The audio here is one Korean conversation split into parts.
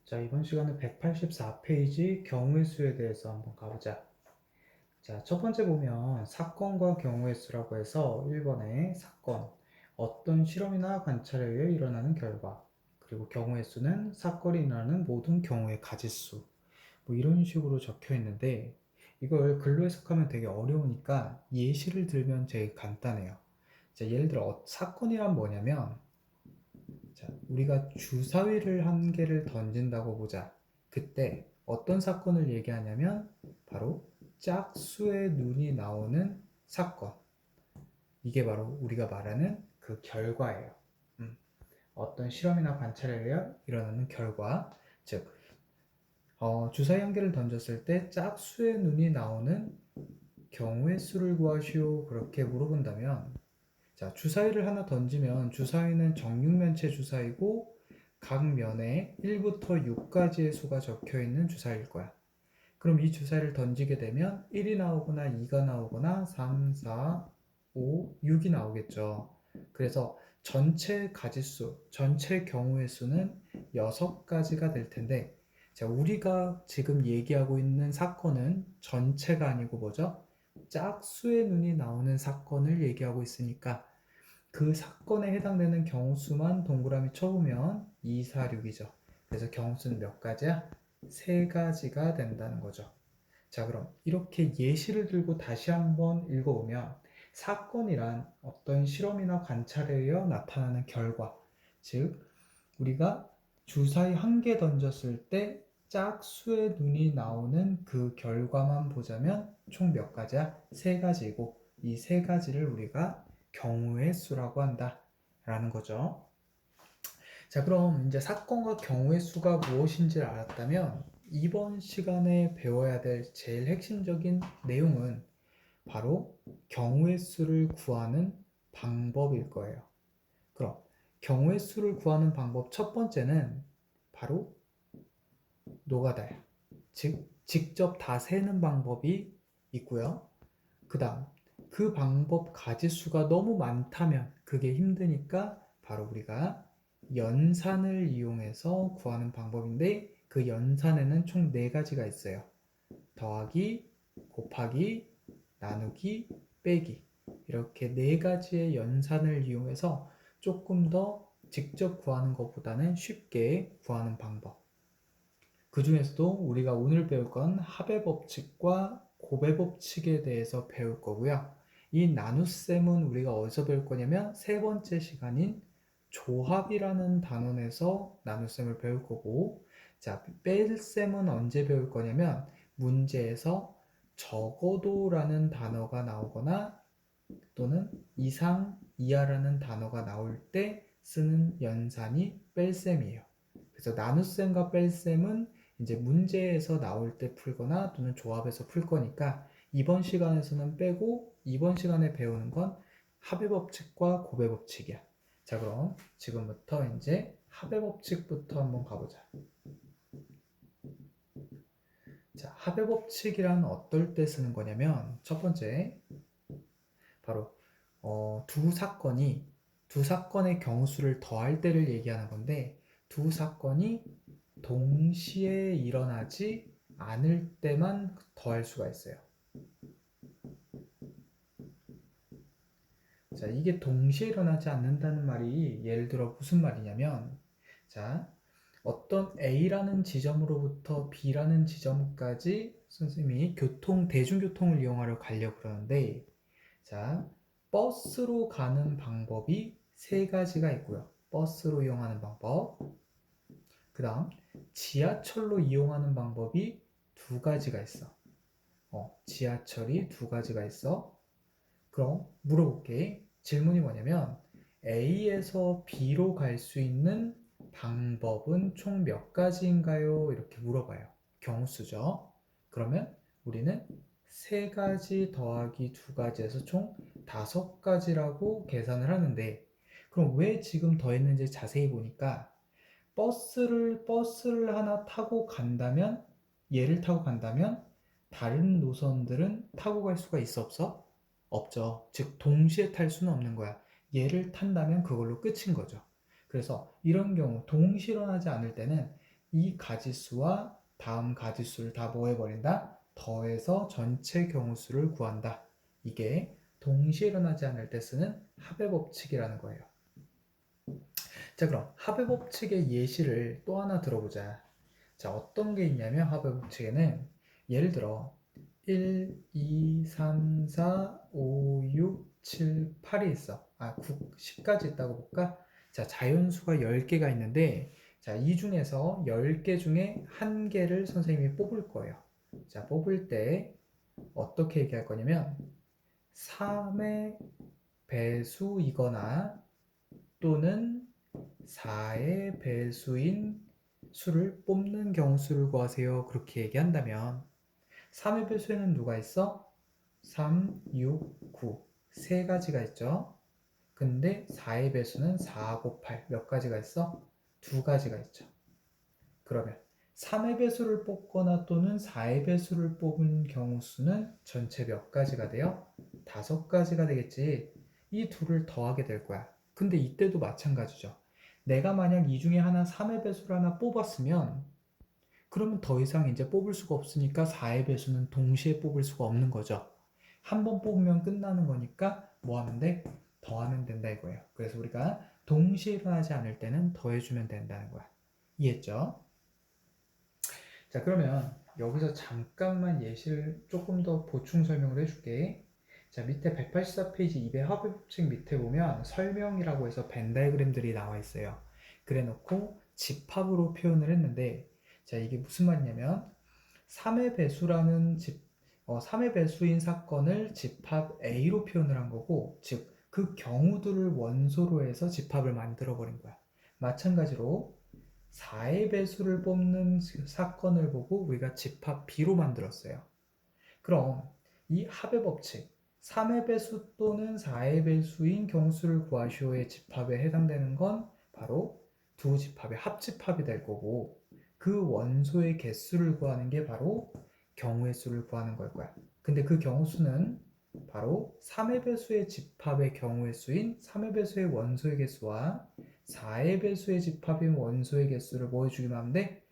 자, 이번 시간은 184페이지 경우의 수에 대해서 한번 가보자. 자, 첫 번째 보면 사건과 경우의 수라고 해서 1번에 사건, 어떤 실험이나 관찰에 의해 일어나는 결과, 그리고 경우의 수는 사건이 일어나는 모든 경우의 가지수, 뭐 이런 식으로 적혀 있는데 이걸 글로 해석하면 되게 어려우니까 예시를 들면 제일 간단해요. 자, 예를 들어 사건이란 뭐냐면, 자, 우리가 주사위를 한 개를 던진다고 보자. 그때 어떤 사건을 얘기하냐면 바로 짝수의 눈이 나오는 사건. 이게 바로 우리가 말하는 그 결과예요. 어떤 실험이나 관찰에 의해 일어나는 결과. 즉, 주사위 한 개를 던졌을 때 짝수의 눈이 나오는 경우의 수를 구하시오. 그렇게 물어본다면, 자, 주사위를 하나 던지면 주사위는 정육면체 주사위고 각 면에 1부터 6까지의 수가 적혀 있는 주사위일 거야. 그럼 이 주사위를 던지게 되면 1이 나오거나 2가 나오거나 3, 4, 5, 6이 나오겠죠. 그래서 전체 가지수, 전체 경우의 수는 6가지가 될 텐데, 자, 우리가 지금 얘기하고 있는 사건은 전체가 아니고 뭐죠? 짝수의 눈이 나오는 사건을 얘기하고 있으니까 그 사건에 해당되는 경우수만 동그라미 쳐보면 2, 4, 6이죠. 그래서 경우수는 몇 가지야? 3가지가 된다는 거죠. 자, 그럼 이렇게 예시를 들고 다시 한번 읽어보면 사건이란 어떤 실험이나 관찰에 의해 나타나는 결과, 즉 우리가 주사위 한 개 던졌을 때 짝수의 눈이 나오는 그 결과만 보자면 총 몇 가지야? 3가지이고 이 3가지를 우리가 경우의 수라고 한다 라는 거죠. 자, 그럼 이제 사건과 경우의 수가 무엇인지를 알았다면 이번 시간에 배워야 될 제일 핵심적인 내용은 바로 경우의 수를 구하는 방법일 거예요. 그럼 경우의 수를 구하는 방법 첫 번째는 바로 노가다야. 즉 직접 다 세는 방법이 있고요. 그 다음 그 방법 가지수가 너무 많다면 그게 힘드니까 바로 우리가 연산을 이용해서 구하는 방법인데 그 연산에는 총 4가지가 있어요. 더하기, 곱하기, 나누기, 빼기. 이렇게 4가지의 연산을 이용해서 조금 더 직접 구하는 것보다는 쉽게 구하는 방법. 그 중에서도 우리가 오늘 배울 건 합의 법칙과 곱의 법칙에 대해서 배울 거고요. 이 나눗셈은 우리가 어디서 배울 거냐면 3번째 시간인 조합이라는 단원에서 나눗셈을 배울 거고, 자, 뺄셈은 언제 배울 거냐면 문제에서 적어도라는 단어가 나오거나 또는 이상, 이하라는 단어가 나올 때 쓰는 연산이 뺄셈이에요. 그래서 나눗셈과 뺄셈은 이제 문제에서 나올 때 풀거나 또는 조합에서 풀 거니까 이번 시간에서는 빼고 이번 시간에 배우는 건 합의 법칙과 곱의 법칙이야. 자, 그럼 지금부터 이제 합의 법칙부터 한번 가보자. 자, 합의 법칙이란 어떨 때 쓰는 거냐면 첫 번째 바로 두 사건의 경우수를 더할 때를 얘기하는 건데 두 사건이 동시에 일어나지 않을 때만 더할 수가 있어요. 자, 이게 동시에 일어나지 않는다는 말이 예를 들어 무슨 말이냐면, 자, 어떤 A라는 지점으로부터 B라는 지점까지 선생님이 대중교통을 이용하러 가려고 그러는데, 자, 버스로 가는 방법이 3가지가 있고요. 버스로 이용하는 방법, 그 다음 지하철로 이용하는 방법이 2가지가 있어. 지하철이 2가지가 있어. 그럼 물어볼게. 질문이 뭐냐면 A에서 B로 갈 수 있는 방법은 총 몇 가지인가요? 이렇게 물어봐요. 경우수죠. 그러면 우리는 3가지 더하기 2가지에서 총 5가지라고 계산을 하는데, 그럼 왜 지금 더했는지 자세히 보니까 버스를 하나 타고 간다면, 얘를 타고 간다면 다른 노선들은 타고 갈 수가 있어 없어? 없죠. 즉 동시에 탈 수는 없는 거야. 얘를 탄다면 그걸로 끝인 거죠. 그래서 이런 경우 동시에 일어나지 않을 때는 이 가지수와 다음 가지수를 다 뭐 해버린다? 더해서 전체 경우수를 구한다. 이게 동시에 일어나지 않을 때 쓰는 합의 법칙이라는 거예요. 자, 그럼 합의 법칙의 예시를 또 하나 들어보자. 자, 어떤 게 있냐면 합의 법칙에는 예를 들어 1, 2, 3, 4, 5, 6, 7, 8이 있어. 9, 10까지 있다고 볼까? 자, 자연수가 10개가 있는데 자, 이 중에서 10개 중에 한 개를 선생님이 뽑을 거예요. 자, 뽑을 때 어떻게 얘기할 거냐면 3의 배수이거나 또는 4의 배수인 수를 뽑는 경우수를 구하세요. 그렇게 얘기한다면 3의 배수에는 누가 있어? 3, 6, 9 세 가지가 있죠. 근데 4의 배수는 4하고 8 몇 가지가 있어? 두 가지가 있죠. 그러면 3의 배수를 뽑거나 또는 4의 배수를 뽑은 경우 수는 전체 몇 가지가 돼요? 5가지가 되겠지. 이 둘을 더하게 될 거야. 근데 이때도 마찬가지죠. 내가 만약 이 중에 하나 3의 배수를 하나 뽑았으면 그러면 더 이상 이제 뽑을 수가 없으니까 4의 배수는 동시에 뽑을 수가 없는 거죠. 한 번 뽑으면 끝나는 거니까 뭐 하면 돼? 더하면 된다 이거예요. 그래서 우리가 동시에 일어나지 않을 때는 더해주면 된다는 거야. 이해했죠? 자, 그러면 여기서 잠깐만 예시를 조금 더 보충 설명을 해줄게. 자, 밑에 184페이지 200 합의 법칙 밑에 보면 설명이라고 해서 벤 다이그램들이 나와 있어요. 그래 놓고 집합으로 표현을 했는데, 자, 이게 무슨 말이냐면 3의 배수라는 3의 배수인 사건을 집합 A로 표현을 한 거고, 즉 그 경우들을 원소로 해서 집합을 만들어 버린 거야. 마찬가지로 4의 배수를 뽑는 사건을 보고 우리가 집합 B로 만들었어요. 그럼 이 합의 법칙 3의 배수 또는 4의 배수인 경수를 구하시오의 집합에 해당되는 건 바로 두 집합의 합집합이 될 거고 그 원소의 개수를 구하는 게 바로 경우의 수를 구하는 걸 거야. 근데 그 경우수는 바로 3의 배수의 집합의 경우의 수인 3의 배수의 원소의 개수와 4의 배수의 집합인 원소의 개수를 뭐 해주기만 하면 돼?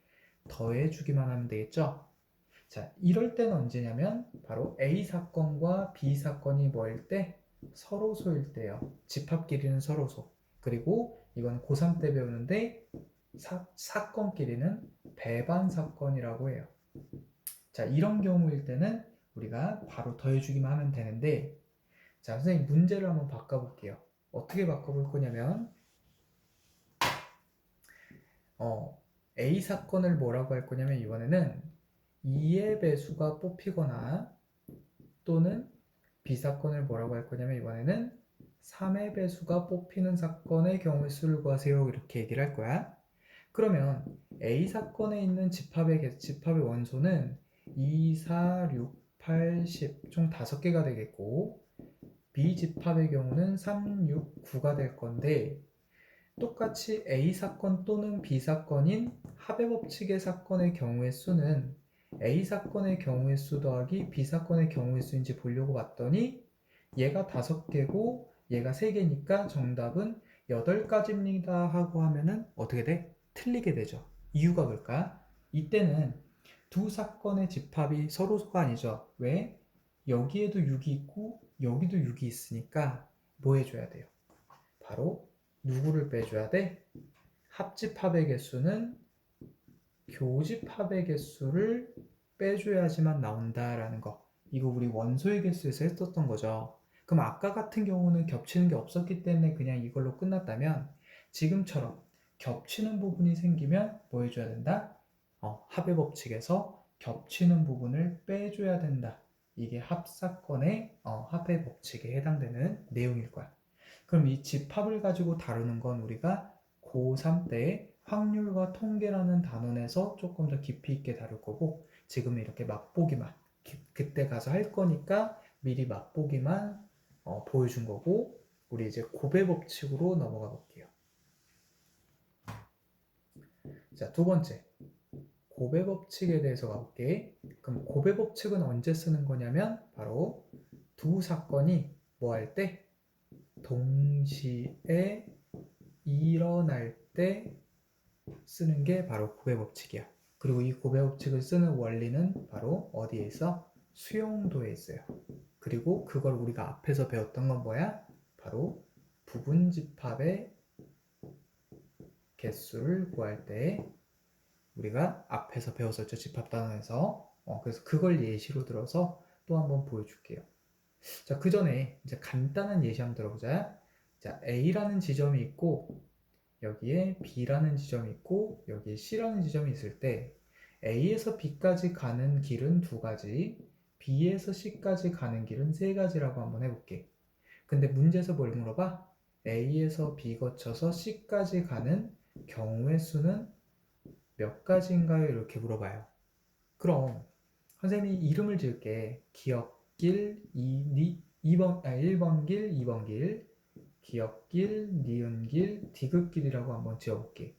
더해주기만 하면 되겠죠? 자, 이럴 때는 언제냐면 바로 A 사건과 B 사건이 뭐일 때? 서로소일 때요. 집합끼리는 서로소. 그리고 이건 고3 때 배우는데 사건끼리는 배반 사건이라고 해요. 자, 이런 경우일 때는 우리가 바로 더해주기만 하면 되는데 자, 선생님 문제를 한번 바꿔볼게요. 어떻게 바꿔볼 거냐면 A 사건을 뭐라고 할 거냐면 이번에는 2의 배수가 뽑히거나 또는 B 사건을 뭐라고 할 거냐면 이번에는 3의 배수가 뽑히는 사건의 경우의 수를 구하세요. 이렇게 얘기를 할 거야. 그러면 A 사건에 있는 집합의 원소는 2, 4, 6, 8, 10 총 5개가 되겠고 B 집합의 경우는 3, 6, 9가 될 건데 똑같이 A 사건 또는 B 사건인 합의 법칙의 사건의 경우의 수는 A 사건의 경우의 수 더하기 B 사건의 경우의 수인지 보려고 봤더니 얘가 5개고 얘가 3개니까 정답은 8가지입니다 하고 하면은 어떻게 돼? 틀리게 되죠. 이유가 뭘까? 이때는 두 사건의 집합이 서로가 아니죠. 왜? 여기에도 6이 있고 여기도 6이 있으니까 뭐 해줘야 돼요? 바로 누구를 빼줘야 돼? 합집합의 개수는 교집합의 개수를 빼줘야지만 나온다라는 거. 이거 우리 원소의 개수에서 했었던 거죠. 그럼 아까 같은 경우는 겹치는 게 없었기 때문에 그냥 이걸로 끝났다면 지금처럼 겹치는 부분이 생기면 뭐 해줘야 된다? 합의 법칙에서 겹치는 부분을 빼줘야 된다. 이게 합사건의 합의 법칙에 해당되는 내용일 거야. 그럼 이 집합을 가지고 다루는 건 우리가 고3 때 확률과 통계라는 단원에서 조금 더 깊이 있게 다룰 거고 지금은 이렇게 맛보기만 그때 가서 할 거니까 미리 맛보기만 보여준 거고 우리 이제 고배 법칙으로 넘어가 볼게요. 자, 두 번째 고배 법칙에 대해서 가볼게. 그럼 고배 법칙은 언제 쓰는 거냐면 바로 두 사건이 뭐 할 때? 동시에 일어날 때 쓰는 게 바로 곱의 법칙이야. 그리고 이 곱의 법칙을 쓰는 원리는 바로 어디에 있어? 수용도에 있어요. 그리고 그걸 우리가 앞에서 배웠던 건 뭐야? 바로 부분집합의 개수를 구할 때 우리가 앞에서 배웠었죠. 집합단원에서. 그래서 그걸 예시로 들어서 또 한번 보여줄게요. 자, 그 전에 이제 간단한 예시 한번 들어보자. 자, A라는 지점이 있고 여기에 B라는 지점이 있고 여기에 C라는 지점이 있을 때 A에서 B까지 가는 길은 두 가지, B에서 C까지 가는 길은 세 가지라고 한번 해볼게. 근데 문제에서 뭘 물어봐? A에서 B 거쳐서 C까지 가는 경우의 수는 몇 가지인가요? 이렇게 물어봐요. 그럼 선생님이 이름을 지을게. 기억길 1번 길, 2번 길, 기억길, 니은길, 디귿길이라고 한번 지어볼게.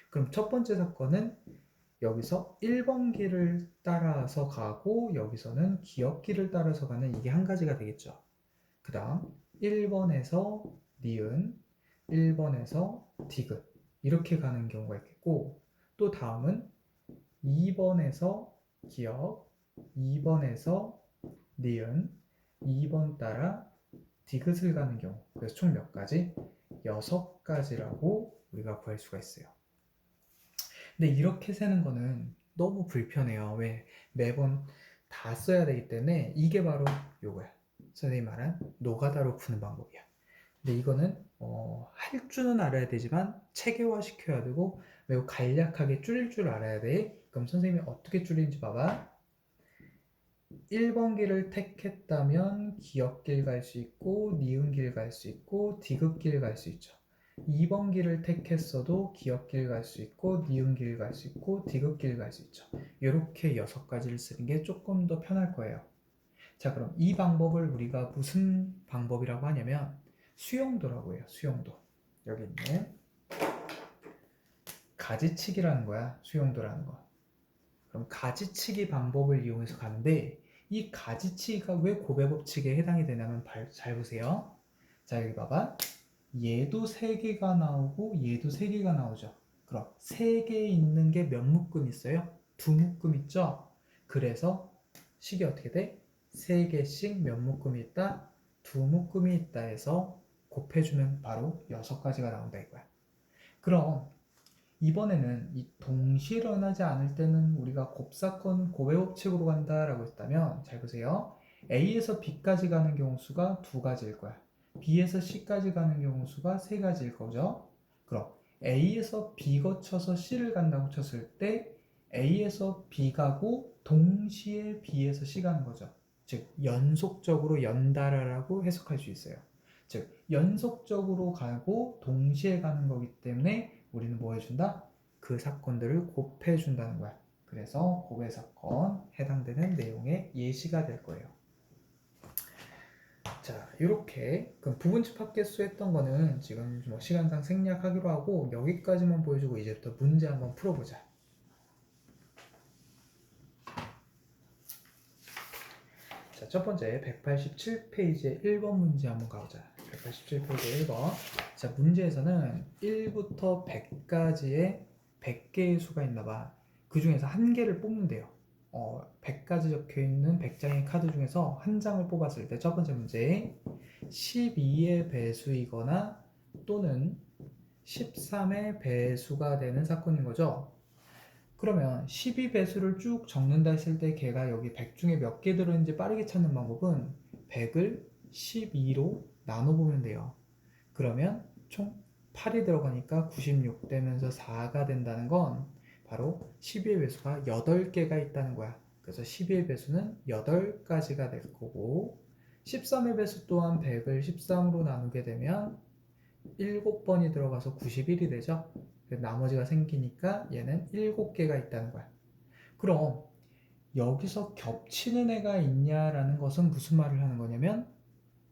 그럼 첫 번째 사건은 여기서 1번 길을 따라서 가고 여기서는 기억길을 따라서 가는 이게 한 가지가 되겠죠. 그 다음 1번에서 니은, 1번에서 디귿 이렇게 가는 경우가 있겠고 또 다음은 2번에서 기억, 2번에서 니은, 2번 따라 디귿을 가는 경우. 그래서 총 몇 가지? 6가지라고 우리가 구할 수가 있어요. 근데 이렇게 세는 거는 너무 불편해요. 왜? 매번 다 써야 되기 때문에 이게 바로 요거야. 선생님이 말한 노가다로 푸는 방법이야. 근데 이거는 할 줄은 알아야 되지만 체계화 시켜야 되고 매우 간략하게 줄일 줄 알아야 돼. 그럼 선생님이 어떻게 줄이는지 봐봐. 1번 길을 택했다면 기억길 갈 수 있고 니은길 갈 수 있고 디귿길 갈 수 있죠. 2번 길을 택했어도 기억길 갈 수 있고 니은길 갈 수 있고 디귿길 갈 수 있죠. 이렇게 6가지를 쓰는 게 조금 더 편할 거예요. 자, 그럼 이 방법을 우리가 무슨 방법이라고 하냐면 수용도라고 해요. 수용도. 여기 있는 가지치기라는 거야. 수용도라는 거. 그럼 가지치기 방법을 이용해서 가는데 이 가지치기가 왜 곱의 법칙에 해당이 되냐면 잘 보세요. 자, 여기 봐봐. 얘도 3개가 나오고 얘도 3개가 나오죠. 그럼 3개 있는 게 몇 묶음 있어요? 2묶음 있죠? 그래서 식이 어떻게 돼? 3개씩 몇 묶음이 있다? 2묶음이 있다 해서 곱해주면 바로 6가지가 나온다 이거야. 그럼 이번에는 이 동시에 일어나지 않을 때는 우리가 곱사건 곱의 법칙으로 간다라고 했다면 잘 보세요. A에서 B까지 가는 경우 수가 2가지일 거야. B에서 C까지 가는 경우 수가 3가지일 거죠. 그럼 A에서 B 거쳐서 C를 간다고 쳤을 때 A에서 B 가고 동시에 B에서 C 가는 거죠. 즉 연속적으로 연달아라고 해석할 수 있어요. 즉 연속적으로 가고 동시에 가는 거기 때문에 우리는 뭐 해준다? 그 사건들을 곱해준다는 거야. 그래서 곱의 사건 해당되는 내용의 예시가 될 거예요. 자, 이렇게 그럼 부분집합 개수 했던 거는 지금 뭐 시간상 생략하기로 하고 여기까지만 보여주고 이제부터 문제 한번 풀어보자. 자, 첫 번째 187페이지의 1번 문제 한번 가보자. 187페이지 1번. 자, 문제에서는 1부터 100까지의 100개의 수가 있나봐. 그 중에서 한 개를 뽑는데요. 100가지 적혀있는 100장의 카드 중에서 한 장을 뽑았을 때 첫 번째 문제 12의 배수이거나 또는 13의 배수가 되는 사건인 거죠. 그러면 12배수를 쭉 적는다 했을 때 걔가 여기 100 중에 몇 개 들어있는지 빠르게 찾는 방법은 100을 12로 나눠보면 돼요. 그러면 총 8이 들어가니까 96 되면서 4가 된다는 건 바로 12의 배수가 8개가 있다는 거야. 그래서 12의 배수는 8가지가 될 거고 13의 배수 또한 100을 13으로 나누게 되면 7번이 들어가서 91이 되죠. 나머지가 생기니까 얘는 7개가 있다는 거야. 그럼 여기서 겹치는 애가 있냐라는 것은 무슨 말을 하는 거냐면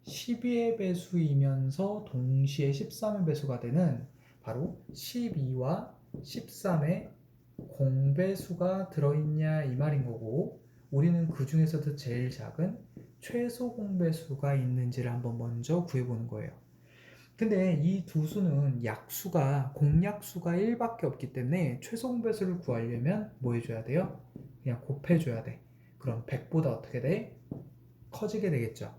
12의 배수이면서 동시에 13의 배수가 되는 바로 12와 13의 공배수가 들어있냐 이 말인 거고 우리는 그 중에서도 제일 작은 최소 공배수가 있는지를 한번 먼저 구해보는 거예요. 근데 이 두 수는 약수가 공약수가 1밖에 없기 때문에 최소 공배수를 구하려면 뭐 해줘야 돼요? 그냥 곱해줘야 돼. 그럼 100보다 어떻게 돼? 커지게 되겠죠.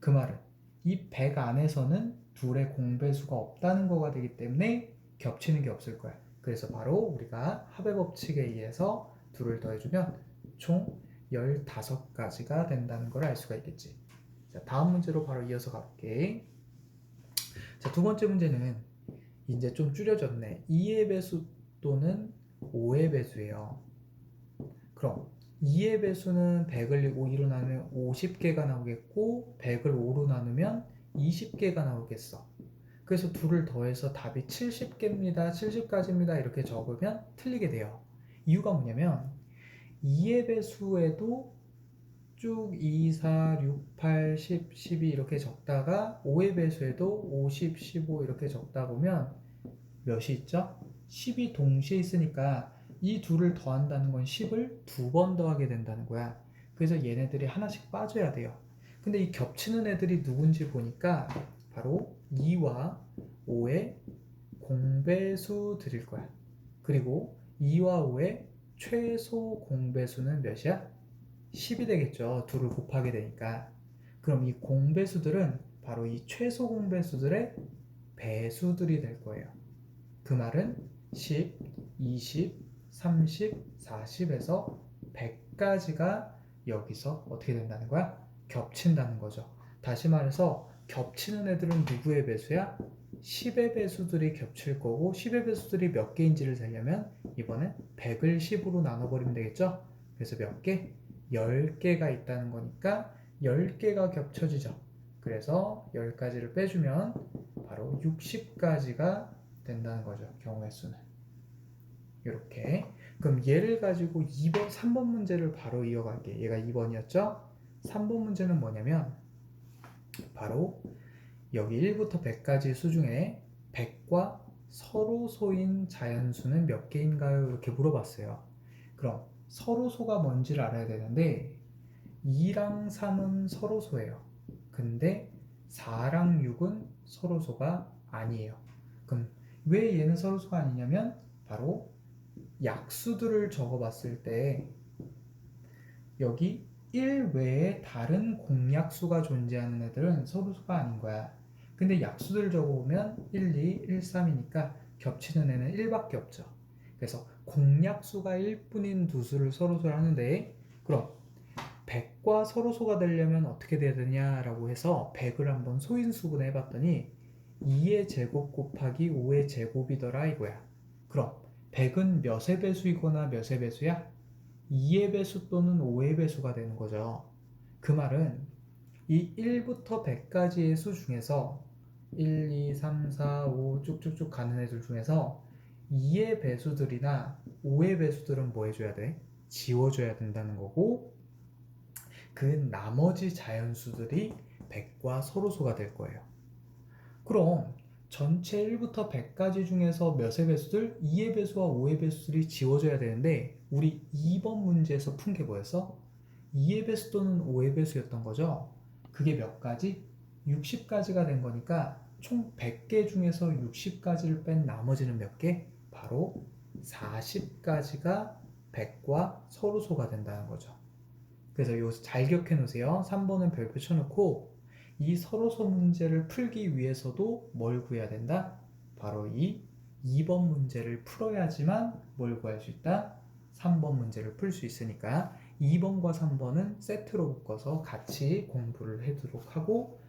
그 말은 이 100 안에서는 둘의 공배수가 없다는 거가 되기 때문에 겹치는 게 없을 거야. 그래서 바로 우리가 합의 법칙에 의해서 둘을 더해주면 총 15가지가 된다는 걸 알 수가 있겠지. 자, 다음 문제로 바로 이어서 가볼게. 자, 두 번째 문제는 이제 좀 줄여졌네. 2의 배수 또는 5의 배수예요. 그럼 2의 배수는 100을 2로 나누면 50개가 나오겠고 100을 5로 나누면 20개가 나오겠어. 그래서 둘을 더해서 답이 70개입니다. 70가지입니다. 이렇게 적으면 틀리게 돼요. 이유가 뭐냐면 2의 배수에도 쭉 2, 4, 6, 8, 10, 12 이렇게 적다가 5의 배수에도 50, 15 이렇게 적다 보면 몇이 있죠? 10이 동시에 있으니까 이 둘을 더한다는 건 10을 두 번 더하게 된다는 거야. 그래서 얘네들이 하나씩 빠져야 돼요. 근데 이 겹치는 애들이 누군지 보니까 바로 2와 5의 공배수들일 거야. 그리고 2와 5의 최소 공배수는 몇이야? 10이 되겠죠. 둘을 곱하게 되니까. 그럼 이 공배수들은 바로 이 최소 공배수들의 배수들이 될 거예요. 그 말은 10, 20, 30, 40에서 100까지가 여기서 어떻게 된다는 거야? 겹친다는 거죠. 다시 말해서 겹치는 애들은 누구의 배수야? 10의 배수들이 겹칠 거고 10의 배수들이 몇 개인지를 세려면 이번엔 100을 10으로 나눠버리면 되겠죠? 그래서 몇 개? 10개가 있다는 거니까 10개가 겹쳐지죠. 그래서 10가지를 빼주면 바로 60가지가 된다는 거죠. 경우의 수는. 이렇게. 그럼 얘를 가지고 2번, 3번 문제를 바로 이어갈게. 얘가 2번이었죠? 3번 문제는 뭐냐면 바로 여기 1부터 100까지 수 중에 100과 서로소인 자연수는 몇 개인가요? 이렇게 물어봤어요. 그럼 서로소가 뭔지를 알아야 되는데 2랑 3은 서로소예요. 근데 4랑 6은 서로소가 아니에요. 그럼 왜 얘는 서로소가 아니냐면 바로 약수들을 적어봤을 때 여기 1 외에 다른 공약수가 존재하는 애들은 서로수가 아닌 거야. 근데 약수들 적어보면 1, 2, 1, 3이니까 겹치는 애는 1밖에 없죠. 그래서 공약수가 1뿐인 두 수를 서로소를 하는데 그럼 100과 서로소가 되려면 어떻게 돼야 되냐라고 해서 100을 한번 소인수분해 해봤더니 2의 제곱 곱하기 5의 제곱이더라 이거야. 그럼 100은 몇의 배수이거나 몇의 배수야? 2의 배수 또는 5의 배수가 되는 거죠. 그 말은 이 1부터 100까지의 수 중에서 1, 2, 3, 4, 5 쭉쭉쭉 가는 애들 중에서 2의 배수들이나 5의 배수들은 뭐 해줘야 돼? 지워줘야 된다는 거고 그 나머지 자연수들이 100과 서로수가 될 거예요. 그럼 전체 1부터 100까지 중에서 몇의 배수들? 2의 배수와 5의 배수들이 지워져야 되는데 우리 2번 문제에서 푼 게 뭐였어? 2의 배수 또는 5의 배수였던 거죠. 그게 몇 가지? 60가지가 된 거니까 총 100개 중에서 60가지를 뺀 나머지는 몇 개? 바로 40가지가 100과 서로소가 된다는 거죠. 그래서 이거 잘 기억해 놓으세요. 3번은 별표 쳐놓고 이 서로소 문제를 풀기 위해서도 뭘 구해야 된다? 바로 이 2번 문제를 풀어야지만 뭘 구할 수 있다? 3번 문제를 풀 수 있으니까 2번과 3번은 세트로 묶어서 같이 공부를 해두도록 하고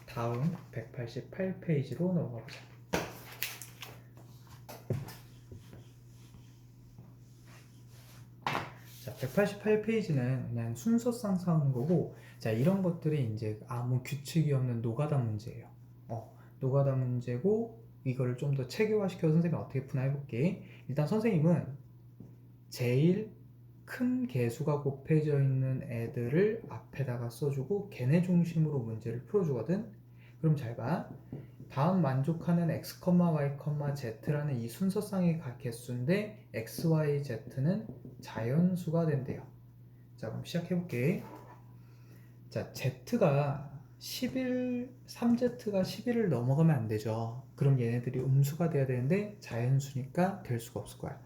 다음 188페이지로 넘어가 보자. 자, 188페이지는 그냥 순서상 사오는 거고 자, 이런 것들이 이제 아무 규칙이 없는 노가다 문제예요. 노가다 문제고 이거를 좀 더 체계화시켜서 선생님이 어떻게 푸나 해볼게. 일단 선생님은 제일 큰 개수가 곱해져 있는 애들을 앞에다가 써주고 걔네 중심으로 문제를 풀어주거든. 그럼 잘 봐. 다음 만족하는 x, y, z라는 이 순서상의 개수인데 x, y, z는 자연수가 된대요. 자, 그럼 시작해볼게. 자, z가 11, 3z가 11을 넘어가면 안 되죠. 그럼 얘네들이 음수가 돼야 되는데 자연수니까 될 수가 없을 거야.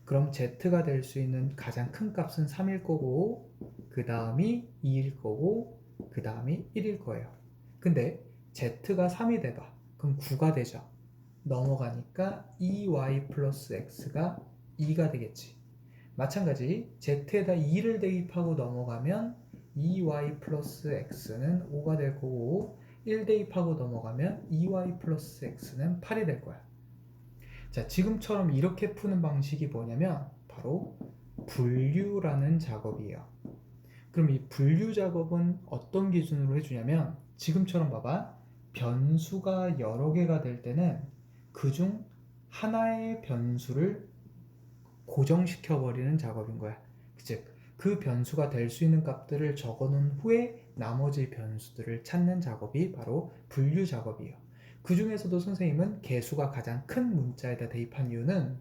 그럼 z가 될 수 있는 가장 큰 값은 3일 거고, 그 다음이 2일 거고, 그 다음이 1일 거예요. 근데 z가 3이 돼봐. 그럼 9가 되죠. 넘어가니까 2y 플러스 x가 2가 되겠지. 마찬가지 z에다 2를 대입하고 넘어가면 2y 플러스 x는 5가 될 거고, 1 대입하고 넘어가면 2y 플러스 x는 8이 될 거야. 자, 지금처럼 이렇게 푸는 방식이 뭐냐면 바로 분류라는 작업이에요. 그럼 이 분류 작업은 어떤 기준으로 해주냐면, 지금처럼 봐봐. 변수가 여러 개가 될 때는 그중 하나의 변수를 고정시켜 버리는 작업인 거야. 즉, 그 변수가 될 수 있는 값들을 적어 놓은 후에 나머지 변수들을 찾는 작업이 바로 분류 작업이에요. 그 중에서도 선생님은 개수가 가장 큰 문자에다 대입한 이유는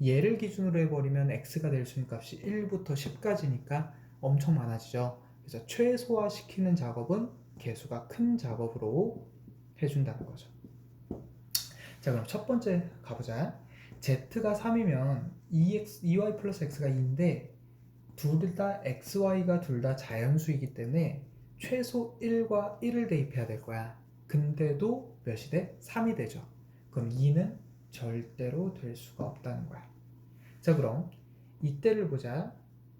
얘를 기준으로 해버리면 x가 될 수 있는 값이 1부터 10까지니까 엄청 많아지죠. 그래서 최소화시키는 작업은 개수가 큰 작업으로 해준다는 거죠. 자, 그럼 첫 번째 가보자. z가 3이면 2y 플러스 x가 2인데 둘 다 xy가 둘 다 자연수이기 때문에 최소 1과 1을 대입해야 될 거야. 근데도 몇이 돼? 3이 되죠. 그럼 2는 절대로 될 수가 없다는 거야. 자, 그럼 이때를 보자.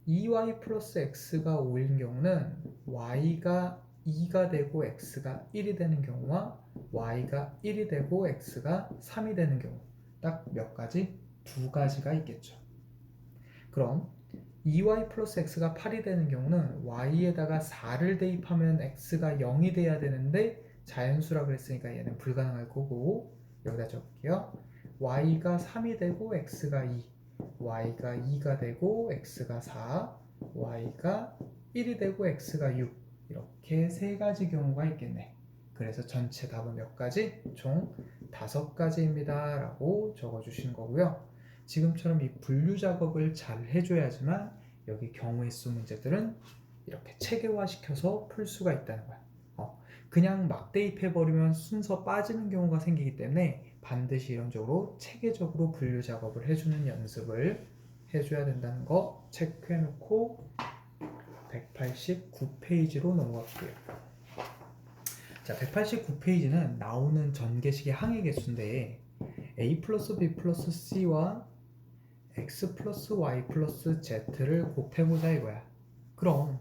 2y 플러스 x가 5인 경우는 y가 2가 되고 x가 1이 되는 경우와 y가 1이 되고 x가 3이 되는 경우, 딱 몇 가지? 두 가지가 있겠죠. 그럼 2y 플러스 x가 8이 되는 경우는 y에다가 4를 대입하면 x가 0이 돼야 되는데 자연수라 그랬으니까 얘는 불가능할 거고, 여기다 적을게요. y가 3이 되고 x가 2, y가 2가 되고 x가 4, y가 1이 되고 x가 6, 이렇게 세 가지 경우가 있겠네. 그래서 전체 답은 몇 가지? 총 5가지입니다 라고 적어주신 거고요. 지금처럼 이 분류 작업을 잘 해줘야지만 여기 경우의 수 문제들은 이렇게 체계화시켜서 풀 수가 있다는 거야. 그냥 막 대입해버리면 순서 빠지는 경우가 생기기 때문에 반드시 이런 쪽으로 체계적으로 분류 작업을 해주는 연습을 해줘야 된다는 거 체크해놓고 189페이지로 넘어갈게요. 자, 189페이지는 나오는 전개식의 항의 개수인데 a 플러스 b 플러스 c와 x 플러스 y 플러스 z를 곱해보자 이거야. 그럼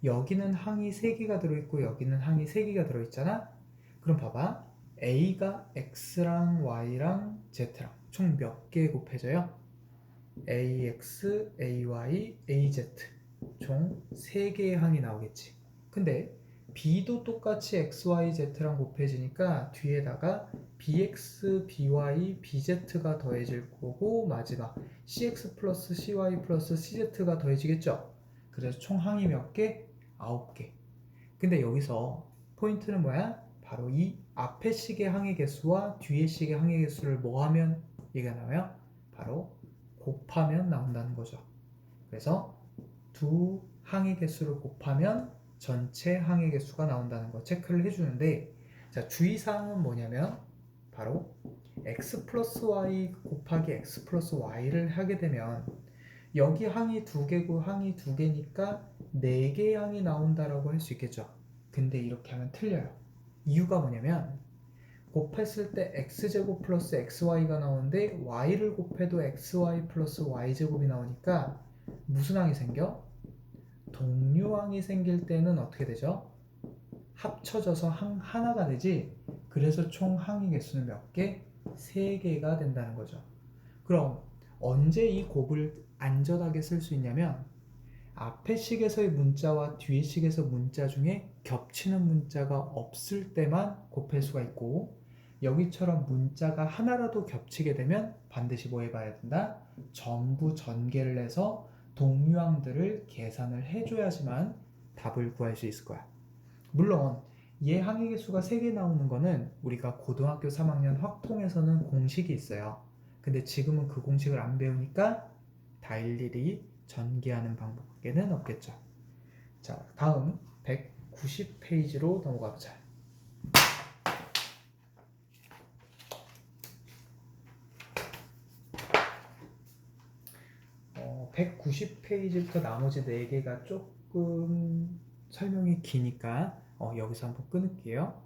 여기는 항이 3개가 들어있고 여기는 항이 3개가 들어있잖아. 그럼 봐봐. a가 x랑 y랑 z랑 총 몇 개 곱해져요? ax, ay, az 총 3개의 항이 나오겠지. 근데 b도 똑같이 x, y, z랑 곱해지니까 뒤에다가 bx, by, bz가 더해질 거고, 마지막 cx 플러스 cy 플러스 cz가 더해지겠죠. 그래서 총 항이 몇 개? 9개. 근데 여기서 포인트는 뭐야? 바로 이 앞에 식의 항의 개수와 뒤에 식의 항의 개수를 뭐 하면 얘가 나와요? 바로 곱하면 나온다는 거죠. 그래서 두 항의 개수를 곱하면 전체 항의 개수가 나온다는 거 체크를 해주는데, 자, 주의사항은 뭐냐면 바로 x 플러스 y 곱하기 x 플러스 y를 하게 되면 여기 항이 2개고 항이 2개니까 4개의 항이 나온다라고 할 수 있겠죠. 근데 이렇게 하면 틀려요. 이유가 뭐냐면 곱했을 때 x제곱 플러스 xy가 나오는데 y를 곱해도 xy 플러스 y제곱이 나오니까 무슨 항이 생겨? 동류항이 생길 때는 어떻게 되죠? 합쳐져서 항 하나가 되지. 그래서 총 항의 개수는 몇 개? 3개가 된다는 거죠. 그럼 언제 이 곱을 안전하게 쓸 수 있냐면 앞에 식에서의 문자와 뒤에 식에서 문자 중에 겹치는 문자가 없을 때만 곱할 수가 있고, 여기처럼 문자가 하나라도 겹치게 되면 반드시 뭐 해봐야 된다? 전부 전개를 해서 동류항들을 계산을 해줘야지만 답을 구할 수 있을 거야. 물론 얘 항의 개수가 3개 나오는 거는 우리가 고등학교 3학년 확통에서는 공식이 있어요. 근데 지금은 그 공식을 안 배우니까 다 일일이 전개하는 방법밖에는 없겠죠. 자, 다음 190페이지로 넘어가 보자. 190페이지부터 나머지 4개가 조금 설명이 기니까 여기서 한번 끊을게요.